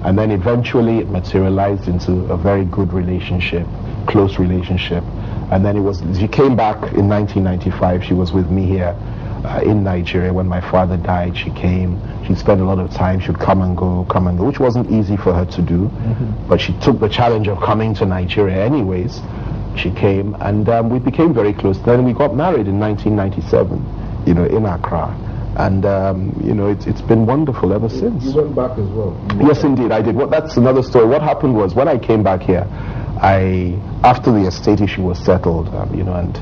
And then eventually it materialized into a very good relationship, close relationship. And then she came back in 1995. She was with me here in Nigeria when my father died. She came. She spent a lot of time. She'd come and go, which wasn't easy for her to do. But she took the challenge of coming to Nigeria anyways. She came, and we became very close. Then we got married in 1997, in Accra. And, it's been wonderful ever since. You went back as well? Yes, indeed, I did. That's another story. What happened was, when I came back here, after the estate issue was settled, and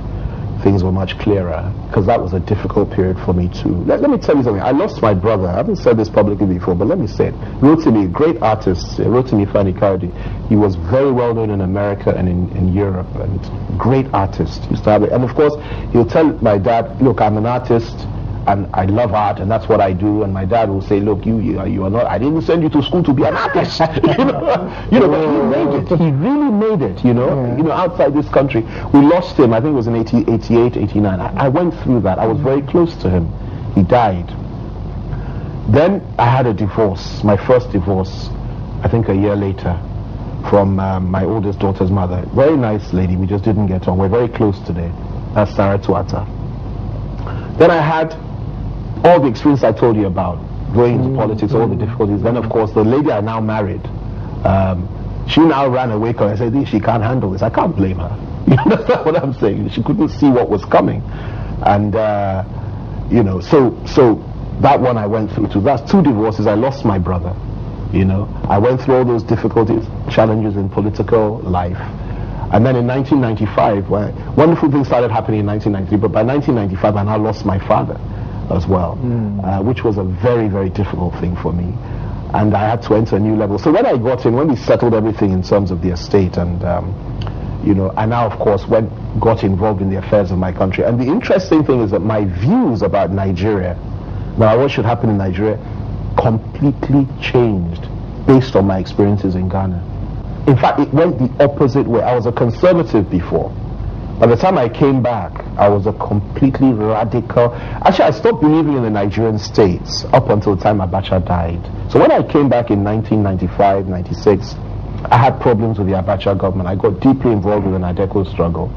things were much clearer, because that was a difficult period for me too. Let me tell you something. I lost my brother. I haven't said this publicly before, but let me say it. Rotimi, great artist, Femi Fani-Kayode. He was very well known in America and in Europe, and great artist. He used to have it. And of course, he'll tell my dad, look, I'm an artist, and I love art, and that's what I do. And my dad will say, look, you are not, I didn't send you to school to be an artist. But he made it. He really made it, outside this country. We lost him, I think it was in 88, 89. I went through that. I was very close to him. He died. Then I had a divorce, my first divorce, I think a year later, from my oldest daughter's mother. Very nice lady, we just didn't get on. We're very close today. That's Sarah Tuata. Then I had all the experience I told you about, going into politics, all the difficulties. Then, of course, the lady I now married, she now ran away because I said, she can't handle this. I can't blame her. That's what I'm saying. She couldn't see what was coming. And, so that one I went through too. That's 2 divorces. I lost my brother. I went through all those difficulties, challenges in political life. And then in 1995, wonderful things started happening in 1993, but by 1995 I now lost my father as well, which was a very, very difficult thing for me. And I had to enter a new level. So when I got in, when we settled everything in terms of the estate, and I now, of course, got involved in the affairs of my country. And the interesting thing is that my views about Nigeria, what should happen in Nigeria, completely changed based on my experiences in Ghana. In fact, it went the opposite way. I was a conservative before. By the time I came back, I was a completely radical. Actually, I stopped believing in the Nigerian states up until the time Abacha died. So when I came back in 1995, 96, I had problems with the Abacha government. I got deeply involved with the Nadeco struggle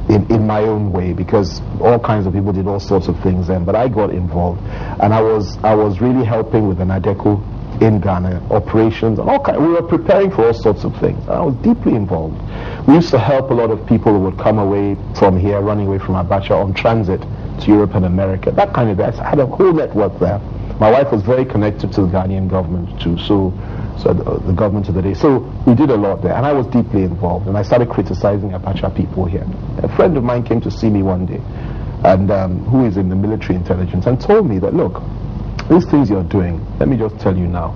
in my own way, because all kinds of people did all sorts of things then. But I got involved, and I was really helping with the Nadeco in Ghana, operations, and we were preparing for all sorts of things. I was deeply involved. We used to help a lot of people who would come away from here, running away from Abacha, on transit to Europe and America, that kind of thing. I had a whole network there. My wife was very connected to the Ghanaian government too, so the government of the day. So we did a lot there, and I was deeply involved, and I started criticizing Abacha people here. A friend of mine came to see me one day, and who is in the military intelligence, and told me that, look, these things you're doing, let me just tell you now,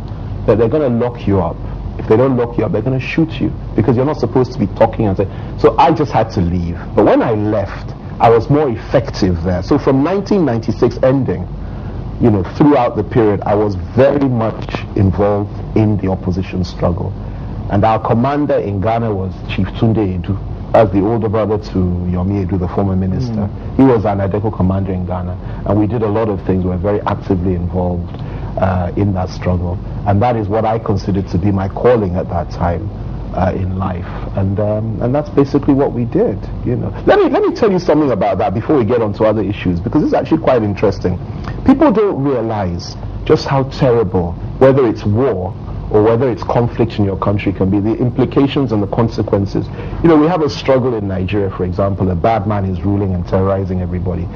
that they're going to lock you up. If they don't lock you up, they're going to shoot you, because you're not supposed to be talking and saying. So I just had to leave. But when I left, I was more effective there. So from 1996 ending, throughout the period, I was very much involved in the opposition struggle. And our commander in Ghana was Chief Tunde Edu, as the older brother to Yomi Edu, the former minister. He was an Nadeco commander in Ghana, and we did a lot of things. We were very actively involved in that struggle, and that is what I considered to be my calling at that time in life, and that's basically what we did. Let me tell you something about that before we get on to other issues, because it's actually quite interesting. People don't realize just how terrible, whether it's war or whether it's conflict in your country, can be, the implications and the consequences. We have a struggle in Nigeria, for example. A bad man is ruling and terrorizing everybody.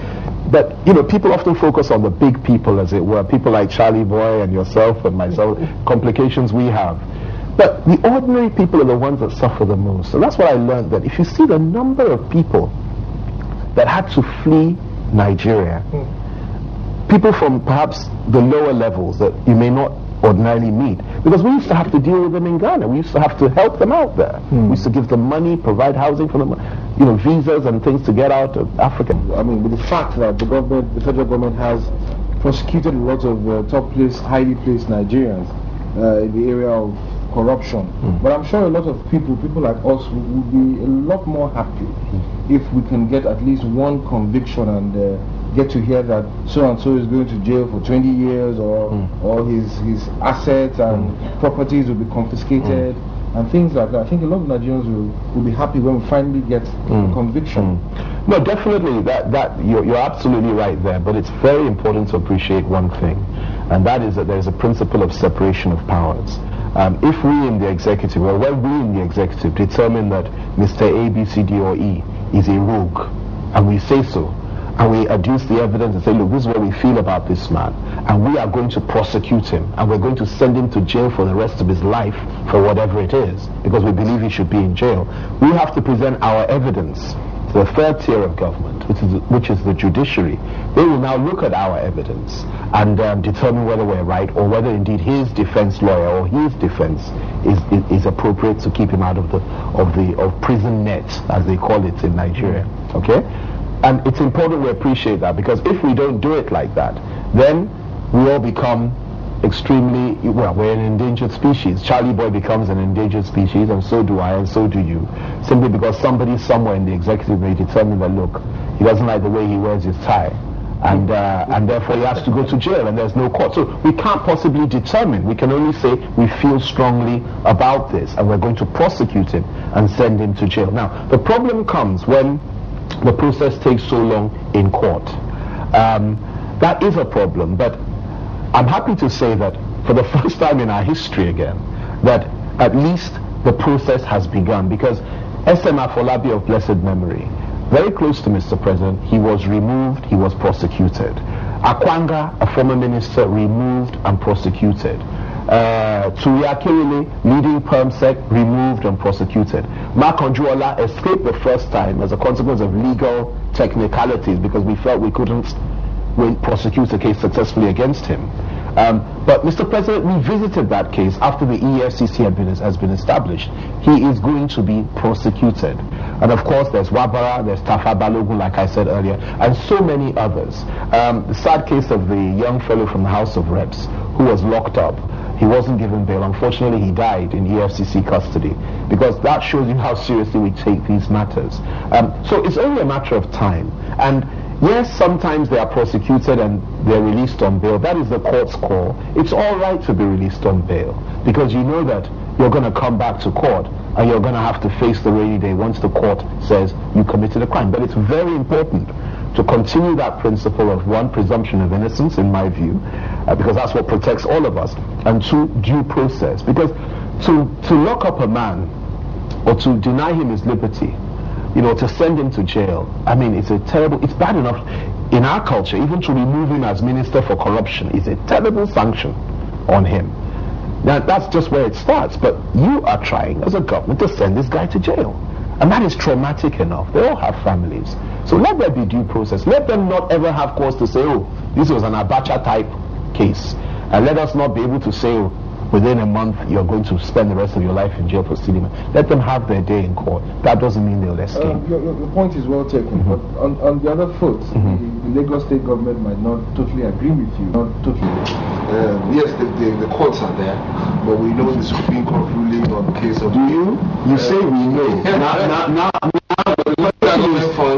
But, people often focus on the big people, as it were, people like Charlie Boy and yourself and myself, complications we have. But the ordinary people are the ones that suffer the most. And that's what I learned, that if you see the number of people that had to flee Nigeria, people from perhaps the lower levels that you may not ordinarily meet, because we used to have to deal with them in Ghana. We used to have to help them out there. We used to give them money, provide housing for them, visas and things to get out of Africa. I mean, with the fact that the federal government has prosecuted a lot of highly placed Nigerians in the area of corruption, but I'm sure a lot of people like us would be a lot more happy if we can get at least one conviction and get to hear that so and so is going to jail for 20 years, or his assets and properties will be confiscated and things like that. I think a lot of Nigerians will be happy when we finally get conviction. No, definitely, that you're absolutely right there, but it's very important to appreciate one thing, and that is that there's a principle of separation of powers. If we in the executive, or when we in the executive determine that Mr. A, B, C, D, or E is a rogue, and we say so, and we adduce the evidence and say, look, this is what we feel about this man, and we are going to prosecute him, and we're going to send him to jail for the rest of his life for whatever it is, because we believe he should be in jail, we have to present our evidence to the third tier of government, which is the judiciary. They will now look at our evidence and determine whether we're right, or whether indeed his defense lawyer or his defense is appropriate to keep him out of prison net, as they call it in Nigeria. Okay? And it's important we appreciate that, because if we don't do it like that, then we all become extremely, well, we're an endangered species. Charlie Boy becomes an endangered species, and so do I, and so do you, simply because somebody somewhere in the executive may determine that, look, he doesn't like the way he wears his tie, and therefore he has to go to jail, and there's no court. So we can't possibly determine. We can only say we feel strongly about this, and we're going to prosecute him and send him to jail. Now, the problem comes when the process takes so long in court. That is a problem, but I'm happy to say that for the first time in our history again, that at least the process has begun, because SM Afolabi of blessed memory, very close to Mr. President, he was removed, he was prosecuted. Akwanga, a former minister, removed and prosecuted. Turiakirile, leading PermSec, removed and prosecuted. Mark Onjuola escaped the first time as a consequence of legal technicalities, because we felt we couldn't prosecute a case successfully against him. But Mr. President revisited that case after the EFCC has been established. He is going to be prosecuted. And of course there's Wabara, there's Tafa Balogun, like I said earlier, and so many others. The sad case of the young fellow from the House of Reps who was locked up. He wasn't given bail. Unfortunately, he died in EFCC custody, because that shows you how seriously we take these matters. So it's only a matter of time. And yes, sometimes they are prosecuted and they're released on bail. That is the court's call. It's all right to be released on bail, because you know that you're going to come back to court and you're going to have to face the rainy day once the court says you committed a crime. But it's very important to continue that principle of, one, presumption of innocence, in my view, because that's what protects all of us, and two, due process. Because to lock up a man or to deny him his liberty, you know, to send him to jail, I mean, it's bad enough in our culture. Even to remove him as Minister for Corruption is a terrible sanction on him. Now, that's just where it starts. But you are trying, as a government, to send this guy to jail. And that is traumatic enough. They all have families. So let there be due process. Let them not ever have cause to say, oh, this was an Abacha type case. And let us not be able to say, oh, within a month you're going to spend the rest of your life in jail for stealing. Let them have their day in court. That doesn't mean they'll escape. Your point is well taken, but on the other foot, the Lagos state government might not totally agree with you. Not totally. Yes, the courts are there, but we know the Supreme Court ruling on the case of... Do you? You say we know. Now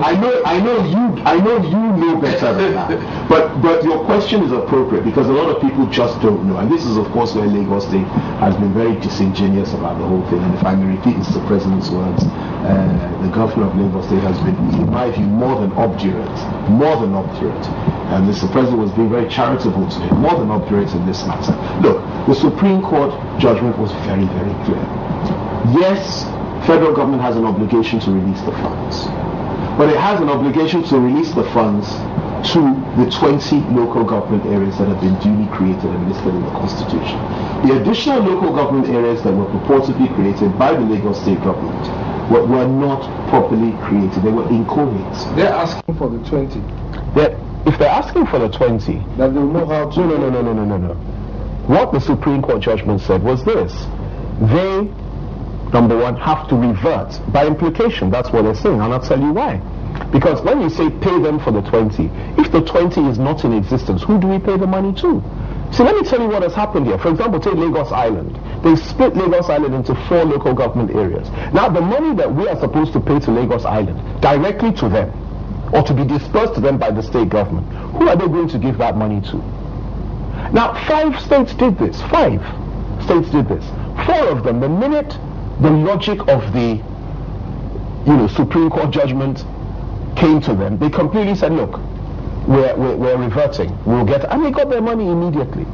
I know you know better than that. But your question is appropriate, because a lot of people just don't know. And this is, of course, where Lagos State has been very disingenuous about the whole thing. And if I may repeat Mr. President's words, the governor of Lagos State has been, in my view, more than obdurate. And Mr. President was being very charitable to him, more than obdurate in this matter. Look, the Supreme Court judgment was very, very clear. Yes, federal government has an obligation to release the funds, but it has an obligation to release the funds to the 20 local government areas that have been duly created and listed in the Constitution. The additional local government areas that were purportedly created by the Lagos State government were not properly created. They were inchoate. They're asking for the 20. If they're asking for the 20, that they'll know how to... No. What the Supreme Court judgment said was this: they, number one, have to revert. By implication, that's what they're saying, and I'll tell you why. Because when you say pay them for the 20, if the 20 is not in existence, who do we pay the money to? So let me tell you what has happened here. For example, take Lagos Island. They split Lagos Island into 4 local government areas. Now, the money that we are supposed to pay to Lagos Island, directly to them, or to be dispersed to them by the state government, who are they going to give that money to? Now, 5 states did this. 5 states did this. 4 of them, the minute the logic of the Supreme Court judgment came to them, they completely said, look, we're reverting. We'll get, and they got their money immediately.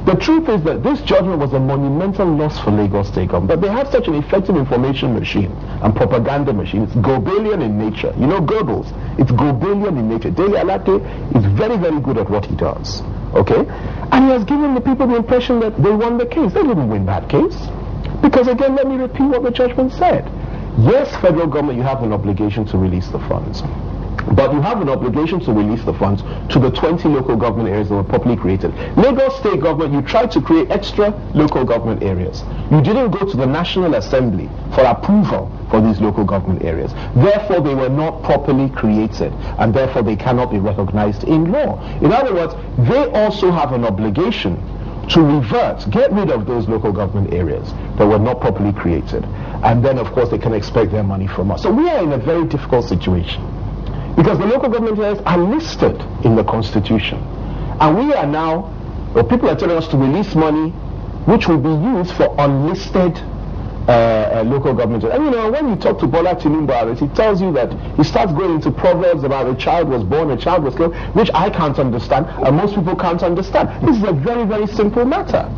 The truth is that this judgment was a monumental loss for Lagos State government. But they have such an effective information machine and propaganda machine. It's Goebbelian in nature. You know Goebbels? It's Goebbelian in nature. Dele Alake is very, very good at what he does. Okay? And he has given the people the impression that they won the case. They didn't win that case. Because again, let me repeat what the judgment said. Yes, federal government, you have an obligation to release the funds. But you have an obligation to release the funds to the 20 local government areas that were properly created. Lagos State government, you tried to create extra local government areas. You didn't go to the National Assembly for approval for these local government areas. Therefore, they were not properly created, and therefore they cannot be recognized in law. In other words, they also have an obligation to revert, get rid of those local government areas that were not properly created. And then, of course, they can expect their money from us. So we are in a very difficult situation, because the local government areas are listed in the Constitution. And we are now, or people are telling us to release money which will be used for unlisted local government. And when you talk to Bola Tinubu, he tells you that he starts going into proverbs about a child was born, a child was killed, which I can't understand, and most people can't understand. This is a very, very simple matter.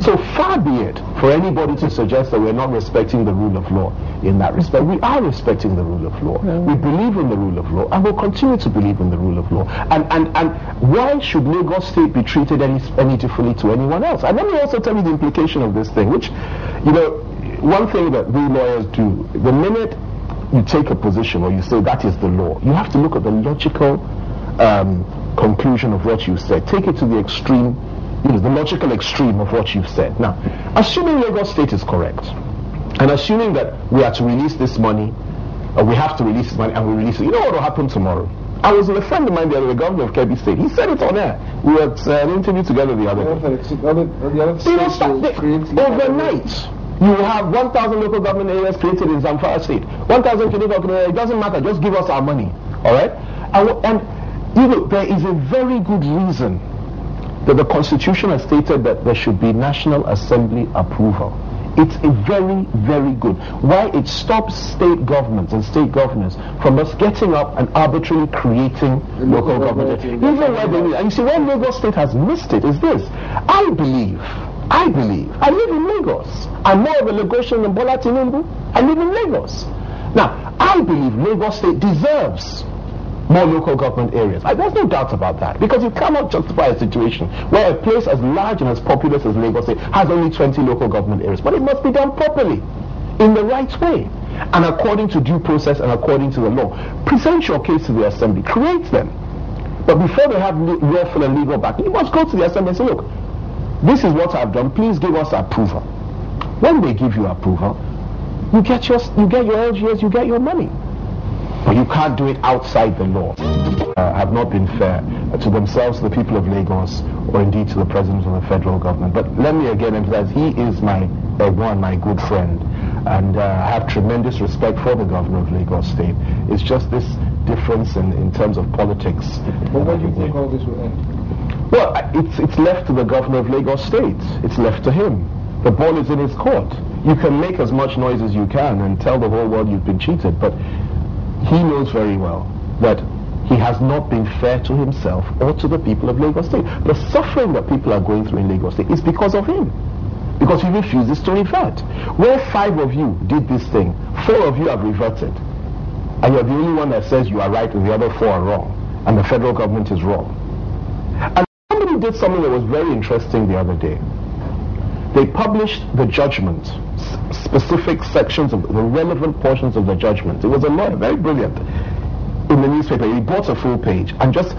So far be it for anybody to suggest that we're not respecting the rule of law in that respect. We are respecting the rule of law. We believe in the rule of law, and we'll continue to believe in the rule of law. And why should Lagos State be treated any differently to anyone else? And let me also tell you the implication of this thing, which, one thing that we lawyers do, the minute you take a position or you say that is the law, you have to look at the logical conclusion of what you said. Take it to the extreme, the logical extreme of what you've said. Now, assuming Lagos State is correct, and assuming that we are to release this money, or we have to release this money, and we release it, you know what will happen tomorrow? I was with a friend of mine the other day, the governor of Kebbi State. He said it on air. We were at an interview together the other day. Overnight, you will have 1,000 local government areas created in Zamfara State. 1,000 Kidney, it doesn't matter, just give us our money. Alright? And there is a very good reason that the Constitution has stated that there should be National Assembly approval. It's a very, very good. Why? It stops state governments and state governors from us getting up and arbitrarily creating local government. Even where they need. And you see, where Lagos State has missed it is this. I believe, I live in Lagos. I'm more of a Lagosian than Bola Tinubu. I live in Lagos. Now, I believe Lagos State deserves more local government areas. There's no doubt about that, because you cannot justify a situation where a place as large and as populous as Lagos State has only 20 local government areas. But it must be done properly, in the right way, and according to due process and according to the law. Present your case to the Assembly, create them. But before they have lawful and legal backing, you must go to the Assembly and say, look, this is what I've done, please give us approval. When they give you approval, you get your LGS, you get your money. But you can't do it outside the law. Have not been fair to themselves, the people of Lagos, or indeed to the President of the federal government. But let me again emphasize, he is my good friend, and I have tremendous respect for the Governor of Lagos State. It's just this difference in terms of politics. But when do you think all this will end? Well, it's left to the Governor of Lagos State. It's left to him. The ball is in his court. You can make as much noise as you can and tell the whole world you've been cheated, but he knows very well that he has not been fair to himself or to the people of Lagos State. The suffering that people are going through in Lagos State is because of him. Because he refuses to revert. Where 5 of you did this thing, 4 of you have reverted. And you're the only one that says you are right and the other 4 are wrong. And the federal government is wrong. And somebody did something that was very interesting the other day. They published the judgment, specific sections of the relevant portions of the judgment. It was a lawyer, very brilliant, in the newspaper. He bought a full page and just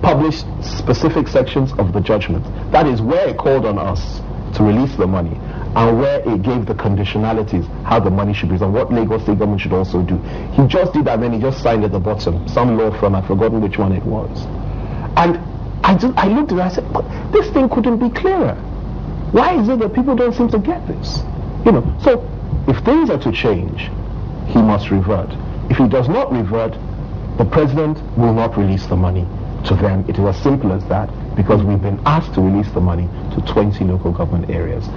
published specific sections of the judgment. That is where it called on us to release the money, and where it gave the conditionalities, how the money should be used, and what Lagos State government should also do. He just did that, and then he just signed at the bottom, some law firm, I've forgotten which one it was. And I looked at it, I said, but this thing couldn't be clearer. Why is it that people don't seem to get this? So if things are to change, he must revert. If he does not revert, The president will not release the money to them. It is as simple as that, because we've been asked to release the money to 20 local government areas.